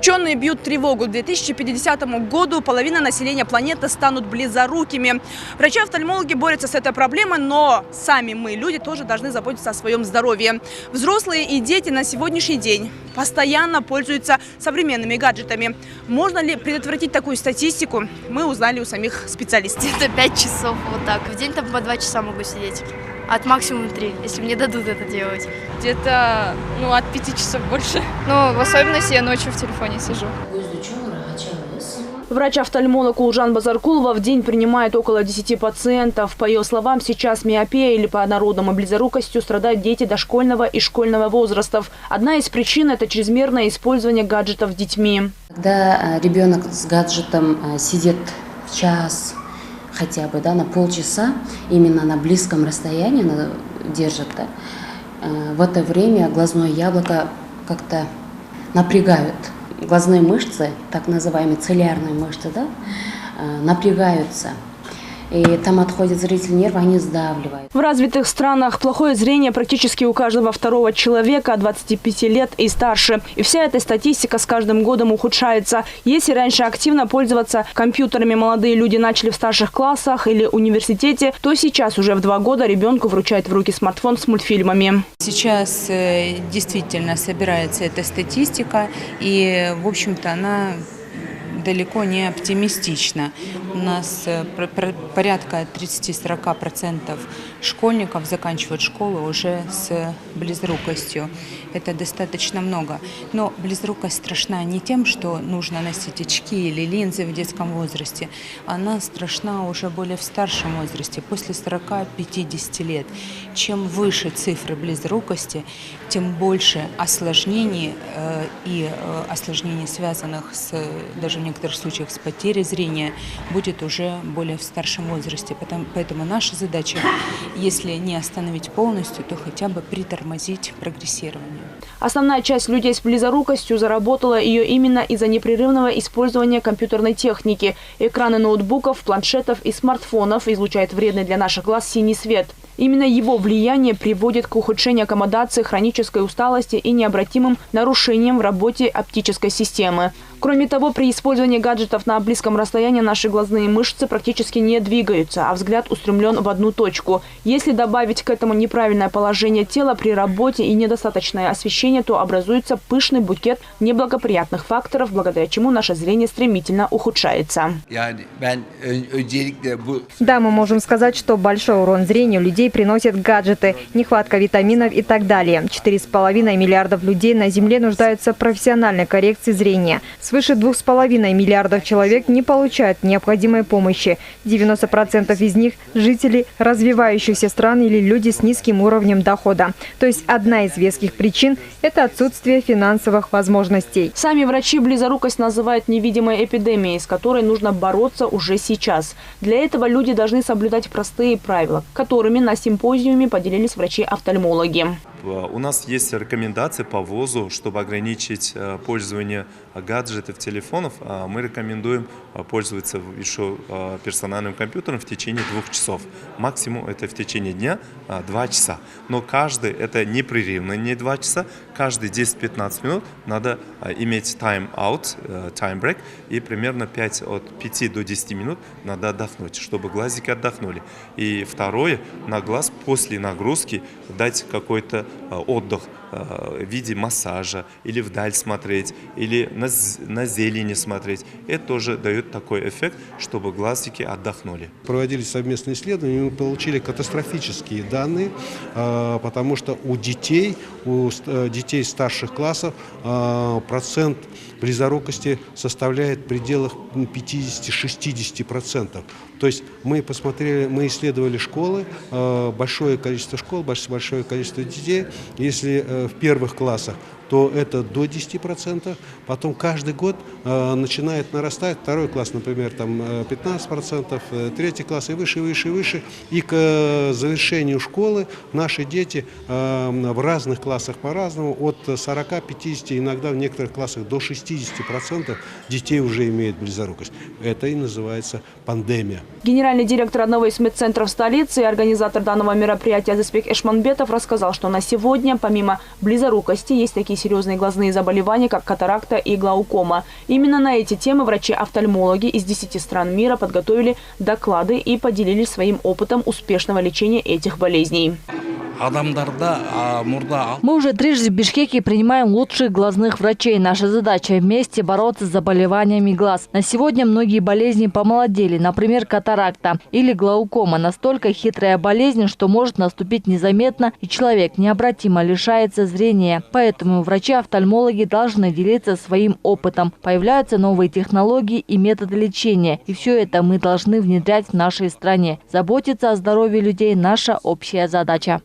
Ученые бьют тревогу. К 2050 году половина населения планеты станут близорукими. Врачи-офтальмологи борются с этой проблемой, но сами мы, люди, тоже должны заботиться о своем здоровье. Взрослые и дети на сегодняшний день постоянно пользуются современными гаджетами. Можно ли предотвратить такую статистику, мы узнали у самих специалистов. Это 5 часов вот так. В день там по 2 часа могу сидеть. От максимум 3, если мне дадут это делать. Где-то от 5 часов больше. В особенности я ночью в телефоне сижу. Врач-офтальмолог Улжан Базаркулова в день принимает около 10 пациентов. По ее словам, сейчас миопия или по-народному близорукостью страдают дети дошкольного и школьного возрастов. Одна из причин – это чрезмерное использование гаджетов детьми. Когда ребенок с гаджетом сидит час, хотя бы на полчаса, именно на близком расстоянии держит, в это время глазное яблоко как-то напрягают. Глазные мышцы, так называемые цилиарные мышцы, напрягаются. И там отходит зрительный нерв, они сдавливают. В развитых странах плохое зрение практически у каждого второго человека от 25 лет и старше. И вся эта статистика с каждым годом ухудшается. Если раньше активно пользоваться компьютерами молодые люди начали в старших классах или университете, то сейчас уже в 2 года ребенку вручают в руки смартфон с мультфильмами. Сейчас действительно собирается эта статистика, и, в общем-то, она далеко не оптимистично. У нас порядка 30-40% школьников заканчивают школу уже с близорукостью. Это достаточно много. Но близорукость страшна не тем, что нужно носить очки или линзы в детском возрасте. Она страшна уже более в старшем возрасте, после 40-50 лет. Чем выше цифры близорукости, тем больше осложнений и осложнений, связанных даже в некоторых случаях с потерей зрения, будет уже более в старшем возрасте. Поэтому наша задача, если не остановить полностью, то хотя бы притормозить прогрессирование. Основная часть людей с близорукостью заработала ее именно из-за непрерывного использования компьютерной техники. Экраны ноутбуков, планшетов и смартфонов излучают вредный для наших глаз синий свет. Именно его влияние приводит к ухудшению аккомодации, хронической усталости и необратимым нарушениям в работе оптической системы. Кроме того, при использовании гаджетов на близком расстоянии наши глазные мышцы практически не двигаются, а взгляд устремлен в одну точку. Если добавить к этому неправильное положение тела при работе и недостаточное освещение, то образуется пышный букет неблагоприятных факторов, благодаря чему наше зрение стремительно ухудшается. Да, мы можем сказать, что большой урон зрению людей приносят гаджеты, нехватка витаминов и так далее. 4,5 миллиардов людей на Земле нуждаются в профессиональной коррекции зрения. Свыше 2,5 миллиардов человек не получают необходимой помощи. 90% из них – жители развивающихся стран или люди с низким уровнем дохода. То есть одна из веских причин – это отсутствие финансовых возможностей. Сами врачи близорукость называют невидимой эпидемией, с которой нужно бороться уже сейчас. Для этого люди должны соблюдать простые правила, которыми на симпозиуме поделились врачи-офтальмологи. У нас есть рекомендации по ВОЗу, чтобы ограничить пользование гаджетов, телефонов. Мы рекомендуем пользоваться еще персональным компьютером в течение 2 часов. Максимум это в течение дня 2 часа. Но каждый, это непрерывно, не 2 часа, каждые 10-15 минут надо иметь тайм-аут, тайм-брейк, и примерно от 5 до 10 минут надо отдохнуть, чтобы глазики отдохнули. И второе, на глаз после нагрузки дать какой-то отдых в виде массажа, или вдаль смотреть, или на зелени смотреть. Это тоже дает такой эффект, чтобы глазики отдохнули. Проводились совместные исследования, и мы получили катастрофические данные, потому что у детей старших классов процент близорукости составляет в пределах 50-60%. То есть мы исследовали школы, большое количество школ, большое количество детей. Если в первых классах, то это до 10%. Потом каждый год начинает нарастать. 2 класс, например, там 15%, 3 класс и выше, выше, выше. И к завершению школы наши дети в разных классах по-разному, от 40-50, иногда в некоторых классах до 60% детей уже имеют близорукость. Это и называется пандемия. Генеральный директор одного из медцентров столицы и организатор данного мероприятия Азизбек Эшманбетов рассказал, что на сегодня, помимо близорукости, есть такие такие серьезные глазные заболевания, как катаракта и глаукома. Именно на эти темы врачи-офтальмологи из 10 стран мира подготовили доклады и поделились своим опытом успешного лечения этих болезней. Мы уже трижды в Бишкеке принимаем лучших глазных врачей. Наша задача – вместе бороться с заболеваниями глаз. На сегодня многие болезни помолодели. Например, катаракта или глаукома. Настолько хитрая болезнь, что может наступить незаметно, и человек необратимо лишается зрения. Поэтому врачи-офтальмологи должны делиться своим опытом. Появляются новые технологии и методы лечения. И все это мы должны внедрять в нашей стране. Заботиться о здоровье людей – наша общая задача.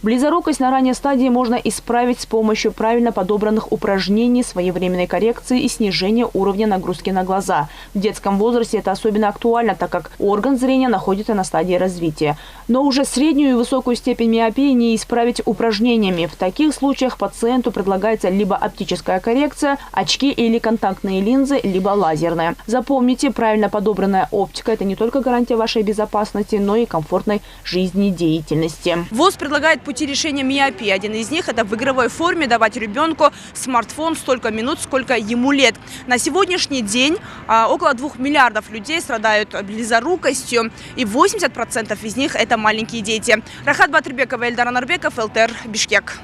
Близорукость на ранней стадии можно исправить с помощью правильно подобранных упражнений, своевременной коррекции и снижения уровня нагрузки на глаза. В детском возрасте это особенно актуально, так как орган зрения находится на стадии развития. Но уже среднюю и высокую степень миопии не исправить упражнениями. В таких случаях пациенту предлагается либо оптическая коррекция, очки или контактные линзы, либо лазерная. Запомните, правильно подобранная оптика – это не только гарантия вашей безопасности, но и комфортной жизнедеятельности. ВОЗ предлагает пути решения миопии. Один из них – это в игровой форме давать ребенку смартфон столько минут, сколько ему лет. На сегодняшний день около 2 миллиардов людей страдают близорукостью, и 80% из них – это маленькие дети. Рахат Батырбекова, Эльдар Анарбеков, ЛТР, Бишкек.